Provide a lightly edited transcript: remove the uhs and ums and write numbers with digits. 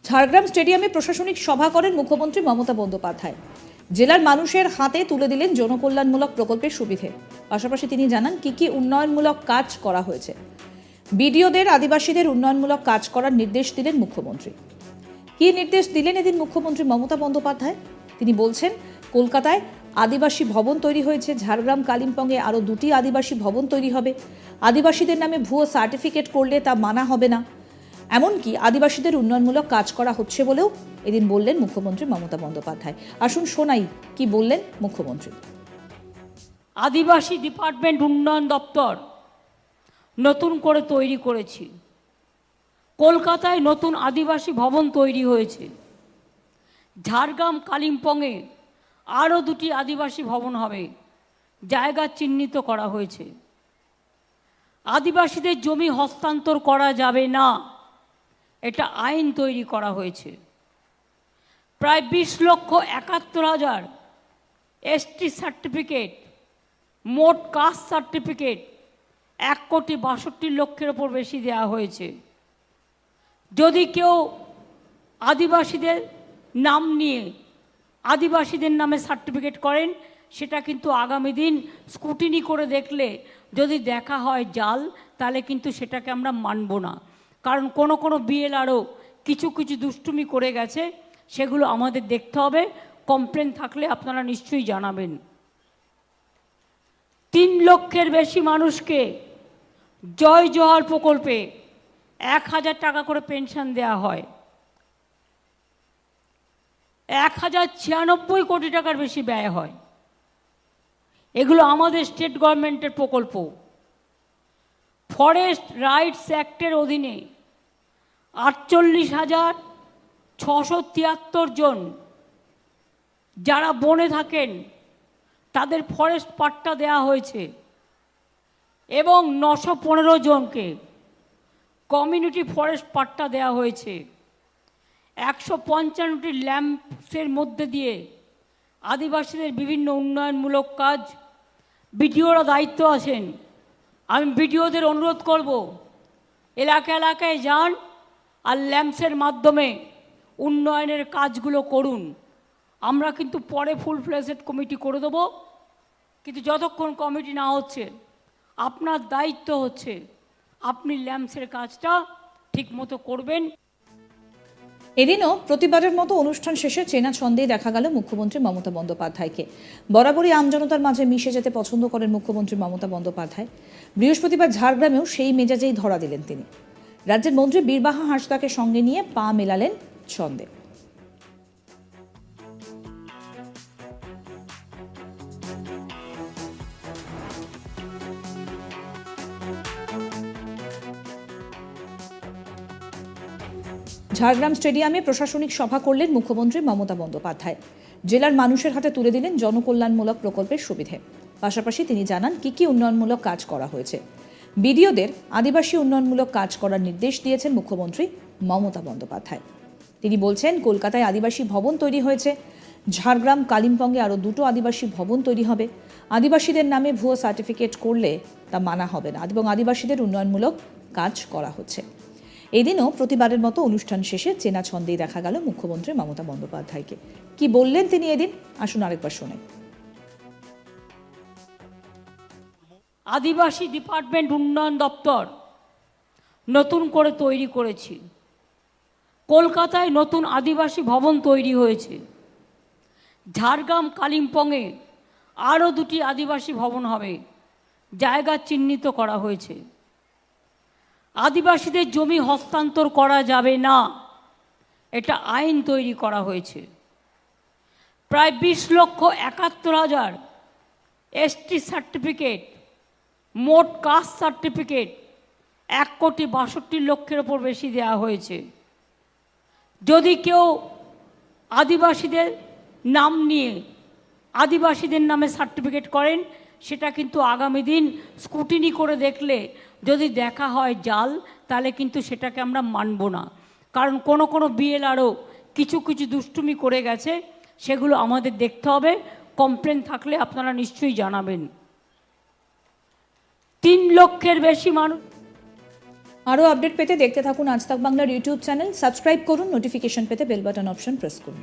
ঝাড়গ্রাম স্টেডিয়ামে প্রশাসনিক সভা করেন মুখ্যমন্ত্রী মমতা বন্দ্যোপাধ্যায়। জেলার মানুষের হাতে তুলে দিলেন জনকল্যাণমূলক প্রকল্পের সুবিধে। পাশাপাশি তিনি জানান কি কি উন্নয়নমূলক কাজ করা হয়েছে। বিডিওদের আদিবাসীদের উন্নয়নমূলক কাজ করার নির্দেশ দিলেন মুখ্যমন্ত্রী। কি নির্দেশ দিলেন এদিন মুখ্যমন্ত্রী মমতা বন্দ্যোপাধ্যায়? তিনি বলছেন, কলকাতায় আদিবাসী ভবন তৈরি হয়েছে, ঝাড়গ্রাম কালিম্পংয়ে আরও 2টি আদিবাসী ভবন তৈরি হবে। আদিবাসীদের নামে ভুয়ো সার্টিফিকেট করলে তা মানা হবে না। এমনকি আদিবাসীদের উন্নয়নমূলক কাজ করা হচ্ছে বলেও এদিন বললেন মুখ্যমন্ত্রী মমতা বন্দ্যোপাধ্যায়। আসুন শোনাই কি বললেন মুখ্যমন্ত্রী। আদিবাসী ডিপার্টমেন্ট উন্নয়ন দপ্তর নতুন করে তৈরি করেছি। কলকাতায় নতুন আদিবাসী ভবন তৈরি হয়েছে। ঝাড়গ্রাম কালিম্পংয়ে আরও 2টি আদিবাসী ভবন হবে, জায়গা চিহ্নিত করা হয়েছে। আদিবাসীদের জমি হস্তান্তর করা যাবে না, এটা আইন তৈরি করা হয়েছে। প্রায় 20,71,000 এসটি সার্টিফিকেট, মোট কাস্ট সার্টিফিকেট 1,62,00,000 ওপর বেশি দেওয়া হয়েছে। যদি কেউ আদিবাসীদের নাম নিয়ে আদিবাসীদের নামে সার্টিফিকেট করেন, সেটা কিন্তু আগামী দিন স্ক্রুটিনি করে দেখলে যদি দেখা হয় জাল, তাহলে কিন্তু সেটাকে আমরা মানব না। কারণ কোনো বিএলআরও কিছু দুষ্টুমি করে গেছে, সেগুলো আমাদের দেখতে হবে। কমপ্লেন থাকলে আপনারা নিশ্চয়ই জানাবেন। 3 লক্ষের বেশি মানুষকে জয় জোহার প্রকল্পে 1,000 টাকা করে পেনশন দেওয়া হয়। 1,096 কোটি টাকার বেশি ব্যয় হয়। এগুলো আমাদের স্টেট গভর্নমেন্টের প্রকল্প। ফরেস্ট রাইটস অ্যাক্টের অধীনে 48,673 জন যারা বনে থাকেন তাদের ফরেস্ট পাট্টা দেওয়া হয়েছে, এবং 915 জনকে কমিউনিটি ফরেস্ট পাট্টা দেওয়া হয়েছে। 155টি ল্যাম্পসের মধ্যে দিয়ে আদিবাসীদের বিভিন্ন উন্নয়নমূলক কাজ, বিডিওরা দায়িত্ব আছেন। আমি বিডিওদের অনুরোধ করব, এলাকায় যান আর ল্যাম্পসের মাধ্যমে উন্নয়নের কাজগুলো করুন। আমরা কিন্তু পরে ফুল ফ্লেজড কমিটি করে দেবো, কিন্তু যতক্ষণ কমিটি না হচ্ছে আপনার দায়িত্ব হচ্ছে আপনি ল্যাম্পসের কাজটা ঠিকমতো করবেন। এদিনও প্রতিবারের মতো অনুষ্ঠান শেষে চেনা ছন্দেই দেখা গেল মুখ্যমন্ত্রী মমতা বন্দ্যোপাধ্যায়কে। বরাবরই আমজনতার মাঝে মিশে যেতে পছন্দ করেন মুখ্যমন্ত্রী মমতা বন্দ্যোপাধ্যায়। বৃহস্পতিবার ঝাড়গ্রামেও সেই মেজাজেই ধরা দিলেন তিনি। রাজ্যের মন্ত্রী বীরবাহা হাঁসদাকে সঙ্গে নিয়ে পা মেলালেন ছন্দে। ঝাড়গ্রাম স্টেডিয়ামে প্রশাসনিক সভা করলেন মুখ্যমন্ত্রী মমতা বন্দ্যোপাধ্যায়। জেলার মানুষের হাতে তুলে দিলেন জনকল্যাণমূলক প্রকল্পের সুবিধে। পাশাপাশি তিনি জানান কি কি উন্নয়নমূলক কাজ করা হয়েছে। বিডিওদের আদিবাসী উন্নয়নমূলক কাজ করার নির্দেশ দিয়েছেন মুখ্যমন্ত্রী মমতা বন্দ্যোপাধ্যায়। তিনি বলছেন, কলকাতায় আদিবাসী ভবন তৈরি হয়েছে, ঝাড়গ্রাম কালিম্পংয়ে আরও 2টো আদিবাসী ভবন তৈরি হবে। আদিবাসীদের নামে ভুয়ো সার্টিফিকেট করলে তা মানা হবে না, এবং আদিবাসীদের উন্নয়নমূলক কাজ করা হচ্ছে। এদিনও প্রতিবারের মতো অনুষ্ঠান শেষে চেনা ছন্দেই দেখা গেল মুখ্যমন্ত্রী মমতা বন্দ্যোপাধ্যায়কে। কি বললেন তিনি এদিন, আসুন আরেকবার শোনাই। আদিবাসী ডিপার্টমেন্ট উন্নয়ন দপ্তর নতুন করে তৈরি করেছি। কলকাতায় নতুন আদিবাসী ভবন তৈরি হয়েছে। ঝাড়গ্রাম কালিম্পংয়ে আরও 2টি আদিবাসী ভবন হবে, জায়গা চিহ্নিত করা হয়েছে। আদিবাসীদের জমি হস্তান্তর করা যাবে না, এটা আইন তৈরি করা হয়েছে। প্রায় 20,71,000 এসটি সার্টিফিকেট, মোট কাস্ট সার্টিফিকেট 1,62,00,000 ওপর বেশি দেওয়া হয়েছে। যদি কেউ আদিবাসীদের নাম নিয়ে আদিবাসীদের নামে সার্টিফিকেট করেন, সেটা কিন্তু আগামী দিন স্ক্রুটিনি করে দেখলে যদি দেখা হয় জাল, তাহলে কিন্তু সেটাকে আমরা মানব না। কারণ কোনো বিএলআরও কিছু দুষ্টুমি করে গেছে, সেগুলো আমাদের দেখতে হবে। কমপ্লেন থাকলে আপনারা নিশ্চয়ই জানাবেন। 3 লক্ষের বেশি মানুষ আরও আপডেট পেতে দেখতে থাকুন আজ তাক বাংলার ইউটিউব চ্যানেল, সাবস্ক্রাইব করুন, নোটিফিকেশন পেতে বেল বাটন অপশন প্রেস করুন।